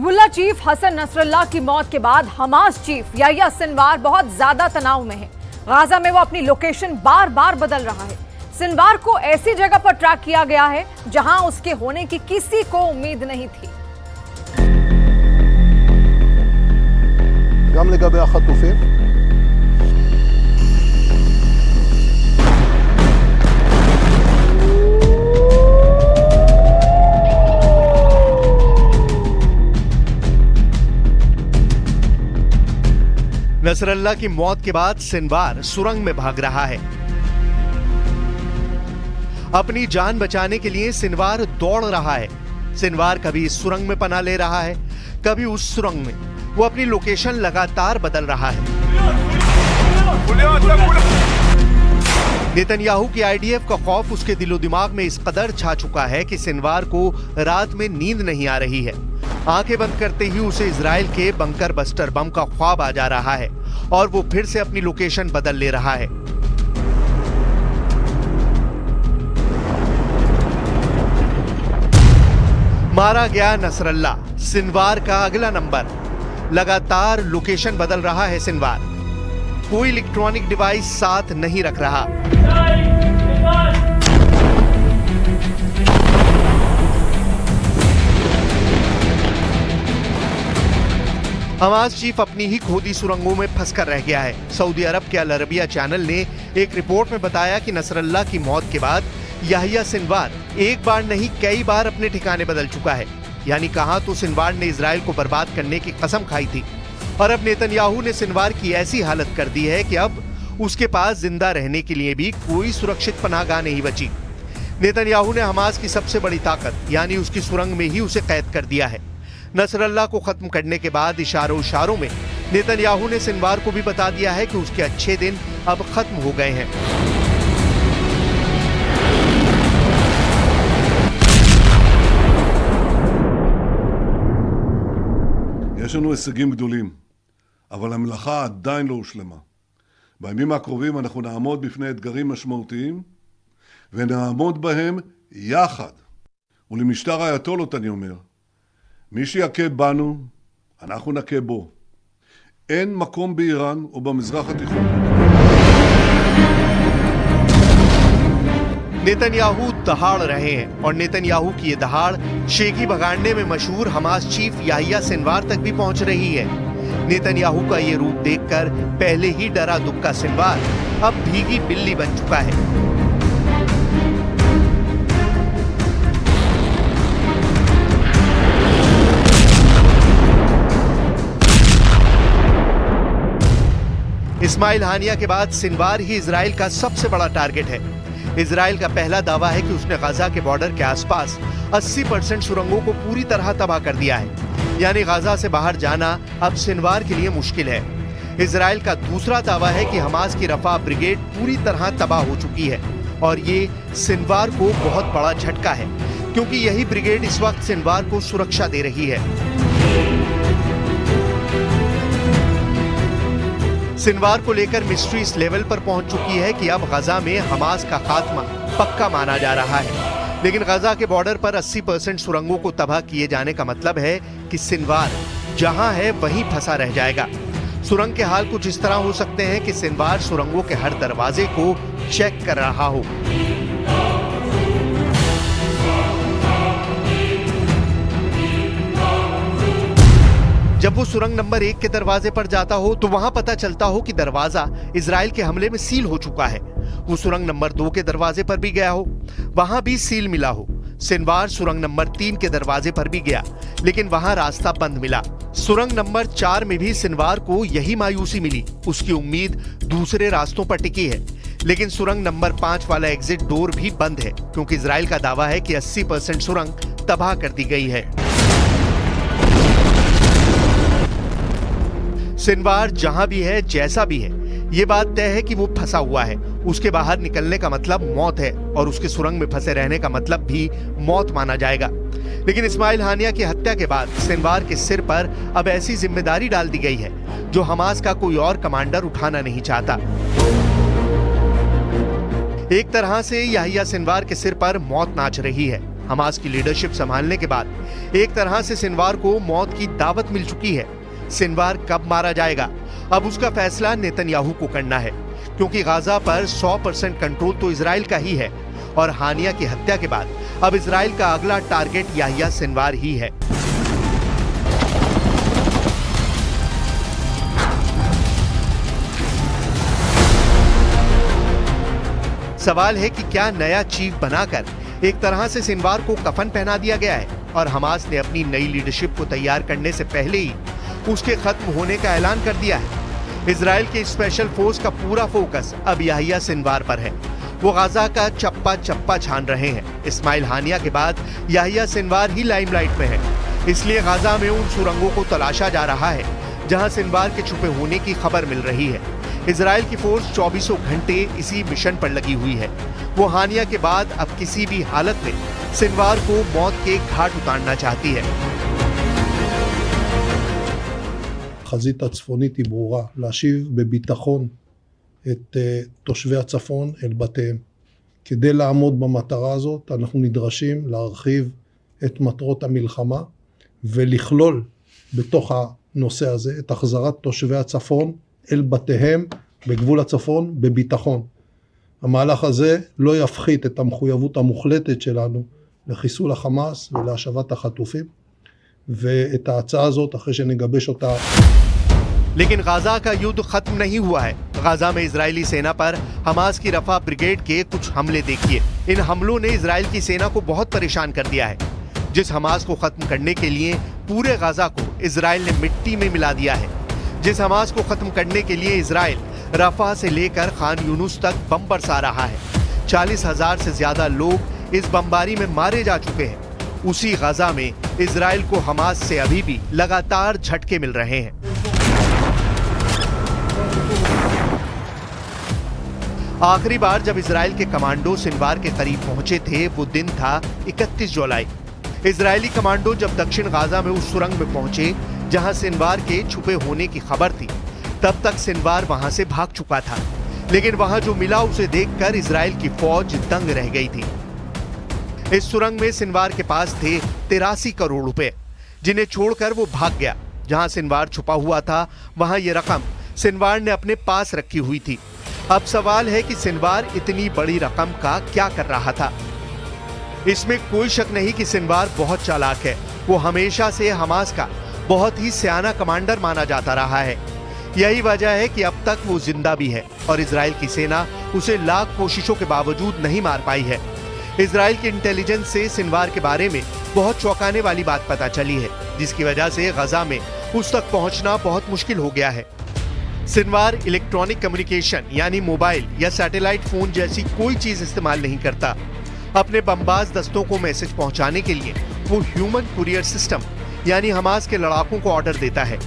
Hezbollah chief Hassan Nasrallah की मौत के बाद हमास चीफ याह्या सिनवार बहुत ज्यादा तनाव में है। गाजा में वो अपनी लोकेशन बार बार बदल रहा है। सिनवार को ऐसी जगह पर ट्रैक किया गया है जहां उसके होने की किसी को उम्मीद नहीं थी। גם לגבי החטופים नसरल्लाह की मौत के बाद सिनवार सुरंग में भाग रहा है। अपनी जान बचाने के लिए सिनवार दौड़ रहा है। सिनवार कभी इस सुरंग में पनाह ले रहा है, कभी उस सुरंग में। वो अपनी लोकेशन लगातार बदल रहा है। नेतन्याहू की आईडीएफ का खौफ उसके दिलो दिमाग में इस कदर छा चुका है कि सिनवार को रात में नींद नहीं आ रही है। आंखें बंद करते ही उसे इजराइल के बंकर बस्टर बम का ख्वाब आ जा रहा है और वो फिर से अपनी लोकेशन बदल ले रहा है। मारा गया नसरल्लाह, सिनवार का अगला नंबर। लगातार लोकेशन बदल रहा है सिनवार। कोई इलेक्ट्रॉनिक डिवाइस साथ नहीं रख रहा। हमास चीफ अपनी ही खोदी सुरंगों में फंसकर रह गया है। सऊदी अरब के अल अरबिया चैनल ने एक रिपोर्ट में बताया कि नसरल्लाह की मौत के बाद याह्या सिनवार एक बार नहीं कई बार अपने ठिकाने बदल चुका है। यानी कहा तो सिनवार ने इजराइल को बर्बाद करने की कसम खाई थी और अब नेतन्याहू ने सिनवार की ऐसी हालत कर दी है कि अब उसके पास जिंदा रहने के लिए भी कोई सुरक्षित पनाहगाह नहीं बची। नेतन्याहू ने हमास की सबसे बड़ी ताकत यानी उसकी सुरंग में ही उसे कैद कर दिया है। नसरल्लाह को खत्म करने के बाद इशारों में नेतन्याहू ने सिनवार को भी बता दिया है कि उसके अच्छे दिन अब खत्म हो गए हैं। יש לנו הישגים גדולים, אבל המלאכה עדיין לא הושלמה. בימים הקרובים אנחנו נעמוד בפני אתגרים משמעותיים, ונעמוד בהם יחד. ולמשטר האייתולות אני אומר, מי שיכה בנו, אנחנו נכה בו. אין מקום באיראן או במזרח התיכון. नेतन्याहू दहाड़ रहे हैं और नेतन्याहू की ये दहाड़ शेखी भगाड़ने में मशहूर हमास चीफ याह्या सिनवार तक भी पहुंच रही है। नेतन्याहू का ये रूप देखकर पहले ही डरा दुबका सिनवार अब भीगी बिल्ली बन चुका है। इस्माइल हानिया के बाद सिनवार ही इजराइल का सबसे बड़ा टारगेट है। इजराइल का पहला दावा है कि उसने गाजा के बॉर्डर के आसपास 80% सुरंगों को पूरी तरह तबाह कर दिया है। यानी गाजा से बाहर जाना अब सिनवार के लिए मुश्किल है। इजराइल का दूसरा दावा है कि हमास की रफा ब्रिगेड पूरी तरह तबाह हो चुकी है और ये सिनवार को बहुत बड़ा झटका है क्योंकि यही ब्रिगेड इस वक्त सिनवार को सुरक्षा दे रही है। सिनवार को लेकर मिस्ट्री इस लेवल पर पहुंच चुकी है कि अब गाजा में हमास का खात्मा पक्का माना जा रहा है। लेकिन गाजा के बॉर्डर पर 80% सुरंगों को तबाह किए जाने का मतलब है कि सिनवार जहां है वहीं फंसा रह जाएगा। सुरंग के हाल कुछ इस तरह हो सकते हैं कि सिनवार सुरंगों के हर दरवाजे को चेक कर रहा हो। जब वो सुरंग नंबर 1 के दरवाजे पर जाता हो तो वहां पता चलता हो कि दरवाजा इजराइल के हमले में सील हो चुका है। वो सुरंग नंबर 2 के दरवाजे पर भी गया हो, वहां भी सील मिला हो। सिनवार सुरंग नंबर 3 के दरवाजे पर भी गया, लेकिन वहां रास्ता बंद मिला। सुरंग नंबर 4 में भी सिनवार को यही मायूसी मिली। उसकी उम्मीद दूसरे रास्तों पर टिकी है, लेकिन सुरंग नंबर 5 वाला एग्जिट डोर भी बंद है क्योंकि इजराइल का दावा है कि 80% सुरंग तबाह कर दी गई है। सिनवार जहां भी है, जैसा भी है, ये बात तय है कि वो फंसा हुआ है। उसके बाहर निकलने का मतलब मौत है और उसके सुरंग में फंसे रहने का मतलब भी मौत माना जाएगा। लेकिन इस्माइल हानिया की हत्या के बाद सिनवार के सिर पर अब ऐसी जिम्मेदारी डाल दी गई है जो हमास का कोई और कमांडर उठाना नहीं चाहता। एक तरह से याह्या सिनवार के सिर पर मौत नाच रही है। हमास की लीडरशिप संभालने के बाद एक तरह से सिनवार को मौत की दावत मिल चुकी है। सिनवार कब मारा जाएगा, अब उसका फैसला नेतन्याहू को करना है, क्योंकि गाजा पर 100% कंट्रोल तो इजराइल का ही है और हानिया की हत्या के बाद अब इजराइल का अगला टारगेट याहिया सिनवार ही है। सवाल है कि क्या नया चीफ बनाकर एक तरह से सिनवार को कफन पहना दिया गया है और हमास ने अपनी नई लीडरशिप को तैयार करने से पहले ही उसके खत्म होने का ऐलान कर दिया है। इजराइल के स्पेशल फोर्स का पूरा फोकस अब याहिया सिनवार पर है। वो गाजा का चप्पा चप्पा छान रहे हैं। इस्माइल हानिया के बाद याहिया सिनवार ही लाइमलाइट में है, इसलिए गाजा में उन सुरंगों को तलाशा जा रहा है जहां सिनवार के छुपे होने की खबर मिल रही है। इजराइल की फोर्स 24 घंटे इसी मिशन पर लगी हुई है। वो हानिया के बाद अब किसी भी हालत में सिनवार को मौत के घाट उतारना चाहती है। החזית הצפונית היא ברורה, להשיב בביטחון את תושבי הצפון אל בתיהם. כדי לעמוד במטרה הזאת, אנחנו נדרשים להרחיב את מטרות המלחמה ולכלול בתוך הנושא הזה את החזרת תושבי הצפון אל בתיהם בגבול הצפון בביטחון. המהלך הזה לא יפחית את המחויבות המוחלטת שלנו לחיסול החמאס ולהשבת החטופים, ואת ההצעה הזאת אחרי שנגבש אותה. लेकिन गाजा का युद्ध खत्म नहीं हुआ है। गाजा में इजरायली सेना पर हमास की रफा ब्रिगेड के कुछ हमले देखिए। इन हमलों ने इजराइल की सेना को बहुत परेशान कर दिया है। जिस हमास को खत्म करने के लिए पूरे गाजा को इजराइल ने मिट्टी में मिला दिया है, जिस हमास को खत्म करने के लिए इजराइल रफा से लेकर खान यूनुस तक बम बरसा रहा है। 40,000 से ज्यादा लोग इस बमबारी में मारे जा चुके हैं। उसी गाजा में इजराइल को हमास से अभी भी लगातार झटके मिल रहे हैं। आखिरी बार जब इजराइल के कमांडो सिनवार के करीब पहुंचे थे वो दिन था 31 जुलाई। इजरायली कमांडो जब दक्षिण गाजा में उस सुरंग में पहुंचे जहां सिनवार के छुपे होने की खबर थी, तब तक सिनवार वहां से भाग चुका था। लेकिन वहां जो मिला उसे देखकर इजराइल की फौज दंग रह गई थी। इस सुरंग में सिनवार के पास थे 83 करोड़ रुपए, जिन्हें छोड़कर वो भाग गया। जहां सिनवार छुपा हुआ था वहां ये रकम सिनवार ने अपने पास रखी हुई थी। अब सवाल है कि सिनवार इतनी बड़ी रकम का क्या कर रहा था। इसमें कोई शक नहीं कि सिनवार बहुत चालाक है। वो हमेशा से हमास का बहुत ही सियाना कमांडर माना जाता रहा है। यही वजह है कि अब तक वो जिंदा भी है और इजराइल की सेना उसे लाख कोशिशों के बावजूद नहीं मार पाई है। इजराइल की इंटेलिजेंस से सिनवार के बारे में बहुत चौंकाने वाली बात पता चली है, जिसकी वजह से गाजा में उस तक पहुंचना बहुत मुश्किल हो गया है। सिनवार इलेक्ट्रॉनिक कम्युनिकेशन यानी मोबाइल या सैटेलाइट फोन जैसी कोई चीज इस्तेमाल नहीं करता। अपने बमबाज दस्तों को मैसेज पहुंचाने के लिए वो ह्यूमन कुरियर सिस्टम यानी हमास के लड़ाकों को ऑर्डर देता है।